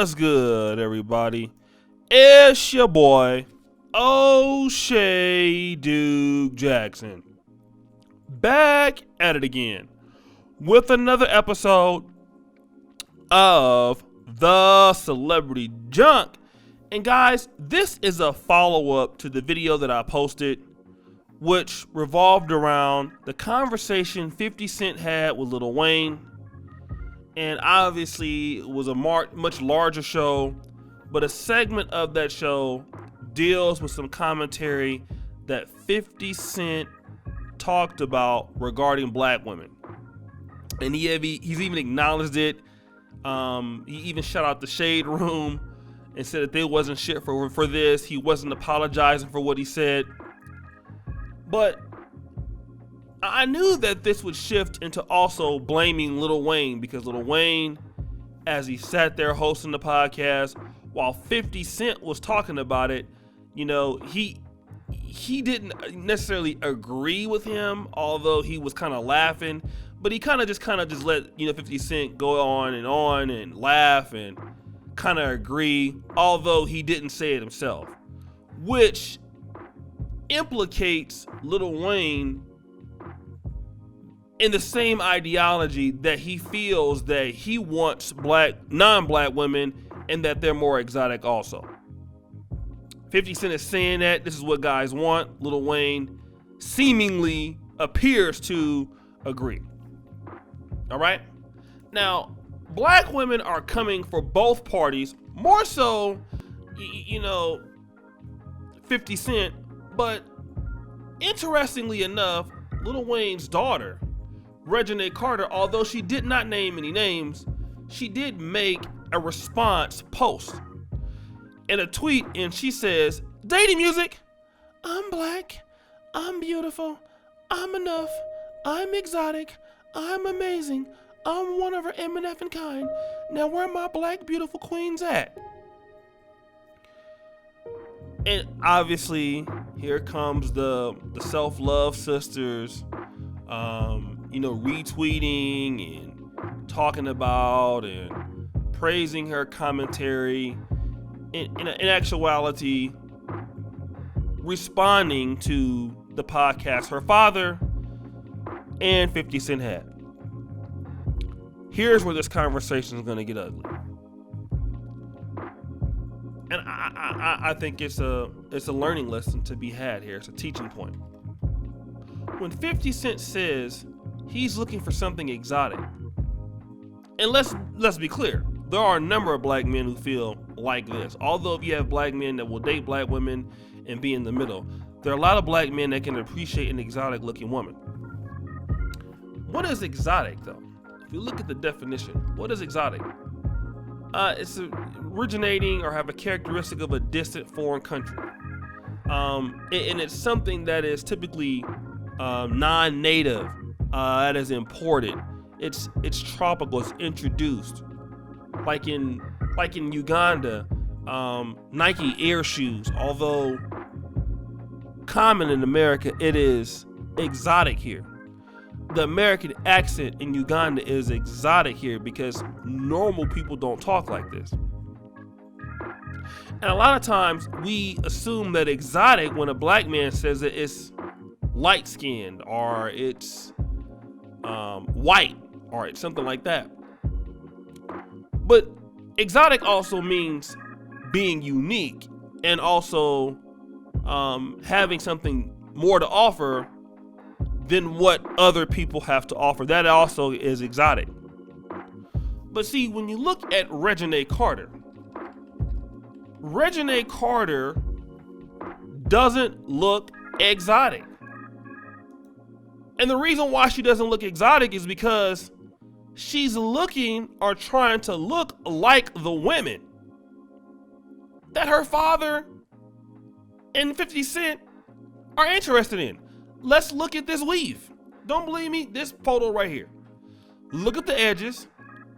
What's good, everybody? It's your boy, O'Shea Duke Jackson. Back at it again with another episode of The Celebrity Junk. And guys, this is a follow-up to the video that I posted, which revolved around the conversation 50 Cent had with Lil Wayne. And obviously it was a much larger show, but a segment of that show deals with some commentary that 50 Cent talked about regarding black women. And he's even acknowledged it. He even shout out the Shade Room and said that they wasn't shit for this. He wasn't apologizing for what he said. But I knew that this would shift into also blaming Lil Wayne, because Lil Wayne, as he sat there hosting the podcast while 50 Cent was talking about it, you know, he didn't necessarily agree with him, although he was kind of laughing, but he kind of just let, 50 Cent go on and laugh and kind of agree, although he didn't say it himself, which implicates Lil Wayne in the same ideology that he feels that he wants non-black women and that they're more exotic also. 50 Cent is saying that this is what guys want. Lil Wayne seemingly appears to agree. All right. Now, black women are coming for both parties, more so, 50 Cent, but interestingly enough, Lil Wayne's daughter, Reginae Carter, although she did not name any names, she did make a response post in a tweet, and she says, "Dating music, I'm black, I'm beautiful, I'm enough, I'm exotic, I'm amazing, I'm one of her M&F and kind. Now where my black beautiful queens at?" And obviously, here comes the self-love sisters, retweeting and talking about and praising her commentary. In actuality, responding to the podcast her father and 50 Cent had. Here's where this conversation is going to get ugly. And I think it's a learning lesson to be had here. It's a teaching point. When 50 Cent says he's looking for something exotic, and let's be clear, there are a number of black men who feel like this. Although if you have black men that will date black women and be in the middle, there are a lot of black men that can appreciate an exotic looking woman. What is exotic though? If you look at the definition, what is exotic? It's originating or have a characteristic of a distant foreign country. And it's something that is typically non-native, that is imported. It's tropical, it's introduced. Like in Uganda, Nike Air shoes, although common in America, it is exotic here. The American accent in Uganda is exotic here because normal people don't talk like this. And a lot of times we assume that exotic, when a black man says it, it's light skinned or it's white or it's something like that. But exotic also means being unique and also having something more to offer than what other people have to offer. That also is exotic. But see, when you look at Reginae Carter doesn't look exotic. And the reason why she doesn't look exotic is because she's looking or trying to look like the women that her father and 50 Cent are interested in. Let's look at this weave. Don't believe me? This photo right here. Look at the edges.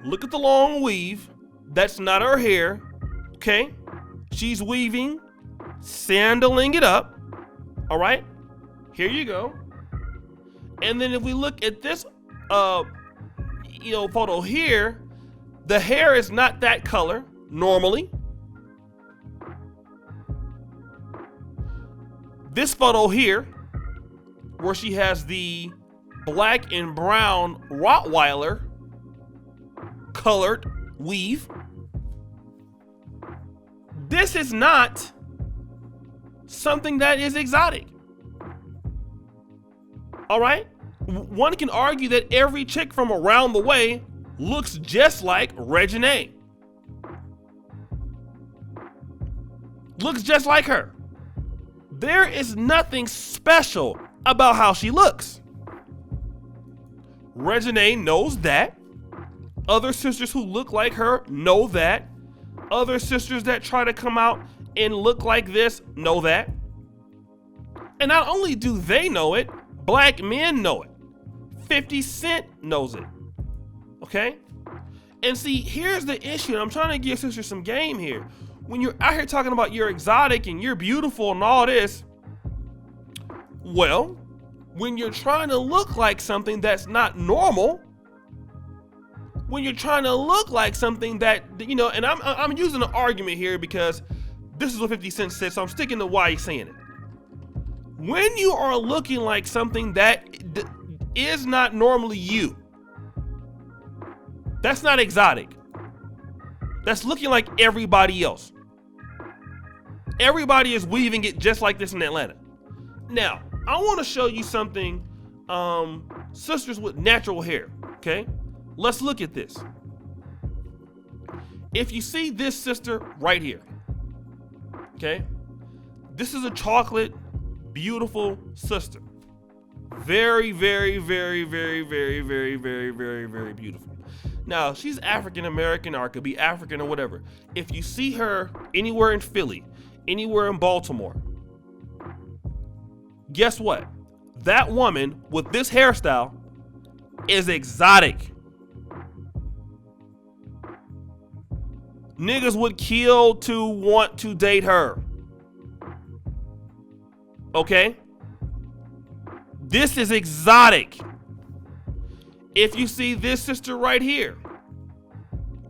Look at the long weave. That's not her hair. Okay? She's weaving, sandaling it up. All right? Here you go. And then if we look at this photo here, the hair is not that color. normally. This photo here, where she has the black and brown Rottweiler colored weave. This is not something that is exotic. All right? One can argue that every chick from around the way looks just like Reginae. Looks just like her. There is nothing special about how she looks. Reginae knows that. Other sisters who look like her know that. Other sisters that try to come out and look like this know that. And not only do they know it, black men know it. 50 Cent knows it. Okay? And see, here's the issue. I'm trying to give sisters some game here. When you're out here talking about you're exotic and you're beautiful and all this, well, when you're trying to look like something that's not normal, when you're trying to look like something that, you know, and I'm using an argument here because this is what 50 Cent said, so I'm sticking to why he's saying it. When you are looking like something that is not normally you, that's not exotic. That's looking like everybody else. Everybody is weaving it just like this in Atlanta. Now, I want to show you something, sisters with natural hair, okay? Let's look at this. If you see this sister right here, okay? This is a chocolate, beautiful sister. Very, very, very, very, very, very, very, very, very beautiful. Now, she's African American or could be African or whatever. If you see her anywhere in Philly, anywhere in Baltimore, guess what? That woman with this hairstyle is exotic. Niggas would kill to want to date her. Okay? This is exotic. If you see this sister right here,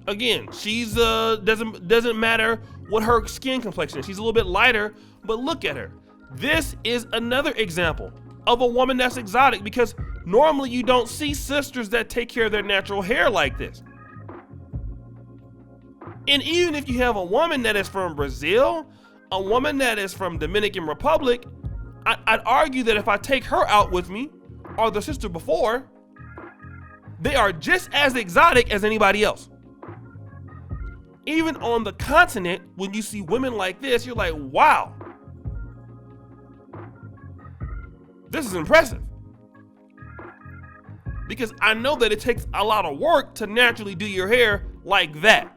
again, she's doesn't matter what her skin complexion is. She's a little bit lighter, but look at her. This is another example of a woman that's exotic because normally you don't see sisters that take care of their natural hair like this. And even if you have a woman that is from Brazil, a woman that is from Dominican Republic, I'd argue that if I take her out with me, or the sister before, they are just as exotic as anybody else. Even on the continent, when you see women like this, you're like, wow, this is impressive. Because I know that it takes a lot of work to naturally do your hair like that.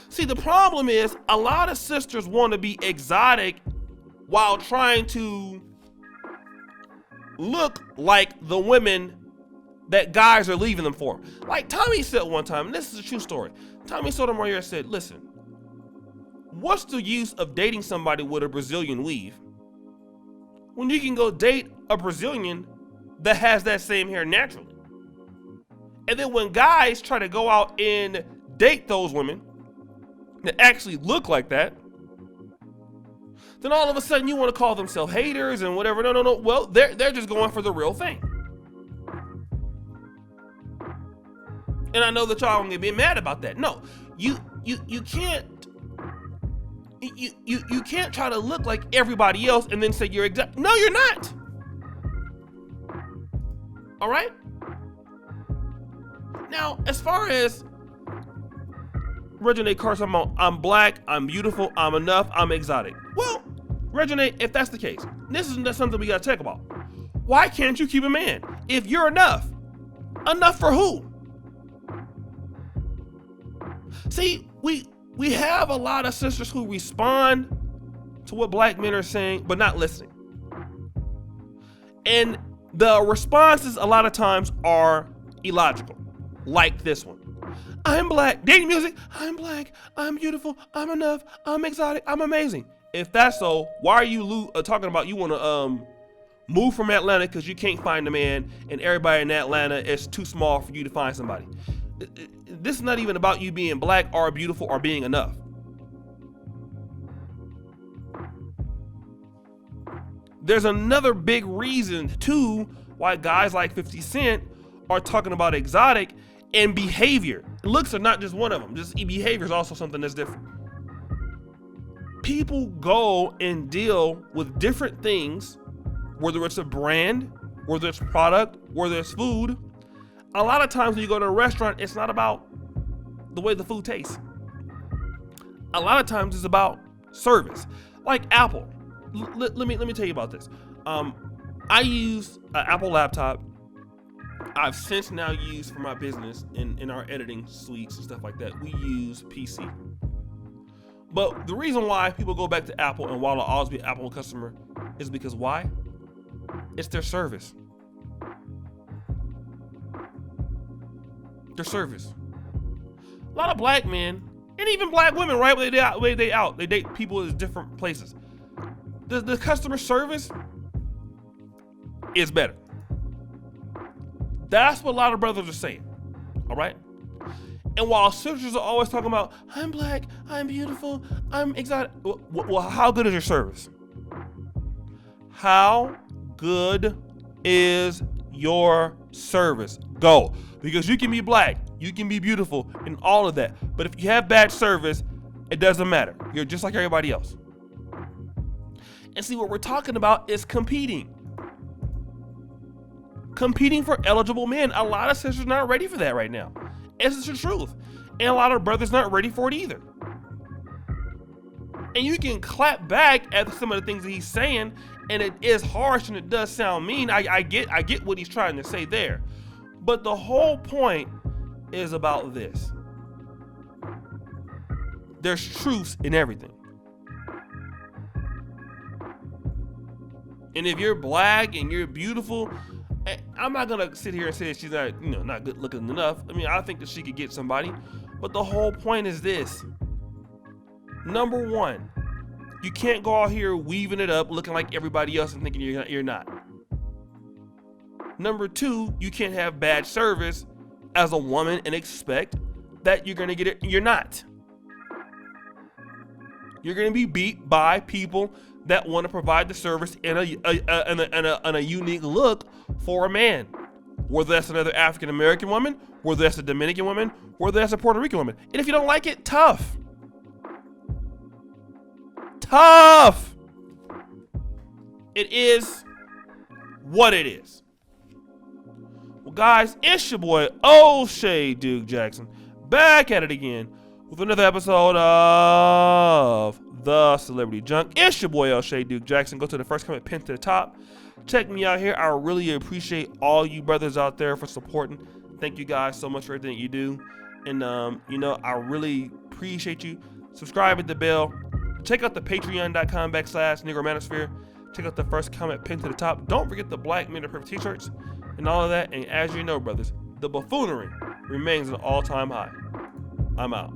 See, the problem is a lot of sisters want to be exotic while trying to look like the women that guys are leaving them for. Like Tommy said one time, and this is a true story. Tommy Sotomayor said, listen, what's the use of dating somebody with a Brazilian weave when you can go date a Brazilian that has that same hair naturally? And then when guys try to go out and date those women that actually look like that, then all of a sudden you want to call themselves haters and whatever. No. Well, they're just going for the real thing. And I know that y'all gonna be mad about that. No, you can't you can't try to look like everybody else and then say you're exact. No, you're not. All right. Now, as far as Reginae Carter, I'm black, I'm beautiful, I'm enough, I'm exotic. Well, Reginae, if that's the case, this is something we gotta talk about. Why can't you keep a man? If you're enough for who? See, we have a lot of sisters who respond to what black men are saying, but not listening. And the responses a lot of times are illogical, like this one. I'm black, dating music, I'm black, I'm beautiful, I'm enough, I'm exotic, I'm amazing. If that's so, why are you talking about you want to move from Atlanta because you can't find a man and everybody in Atlanta is too small for you to find somebody? This is not even about you being black or beautiful or being enough. There's another big reason too why guys like 50 Cent are talking about exotic and behavior. Looks are not just one of them. Just behavior is also something that's different. People go and deal with different things, whether it's a brand, whether it's product, whether it's food. A lot of times when you go to a restaurant, it's not about the way the food tastes. A lot of times it's about service. Like Apple. Let me tell you about this. I use an Apple laptop. I've since now used for my business in our editing suites and stuff like that. We use PC. But the reason why people go back to Apple and why I'll always be an Apple customer is because why? It's their service. Their service. A lot of black men and even black women, right? When they date people in different places. The customer service is better. That's what a lot of brothers are saying. All right. And while sisters are always talking about, I'm black, I'm beautiful, I'm exotic. Well, how good is your service? How good is your service? Go. Because you can be black, you can be beautiful, and all of that. But if you have bad service, it doesn't matter. You're just like everybody else. And see, what we're talking about is competing. Competing for eligible men. A lot of sisters are not ready for that right now. It's the truth. And a lot of brothers not ready for it either. And you can clap back at some of the things that he's saying, and it is harsh and it does sound mean. I get what he's trying to say there. But the whole point is about this. There's truths in everything. And if you're black and you're beautiful, I'm not gonna sit here and say that she's not good looking enough. I mean, I think that she could get somebody, but the whole point is this. Number one, you can't go out here weaving it up, looking like everybody else and thinking you're not. Number two, you can't have bad service as a woman and expect that you're gonna get it. You're not. You're gonna be beat by people that want to provide the service in a unique look for a man. Whether that's another African American woman, whether that's a Dominican woman, whether that's a Puerto Rican woman. And if you don't like it, tough. Tough. It is what it is. Well, guys, it's your boy O'Shea Duke Jackson back at it again with another episode of The Celebrity Junk. It's your boy O'Shea Duke Jackson. Go to the first comment pinned to the top. Check me out here. I really appreciate all you brothers out there for supporting. Thank you guys so much for everything you do. And I really appreciate you. Subscribe, hit the bell. Check out the patreon.com/Negromanosphere. Check out the first comment pinned to the top. Don't forget the Black Men Are Perfect t-shirts and all of that. And as you know, brothers, the buffoonery remains an all-time high. I'm out.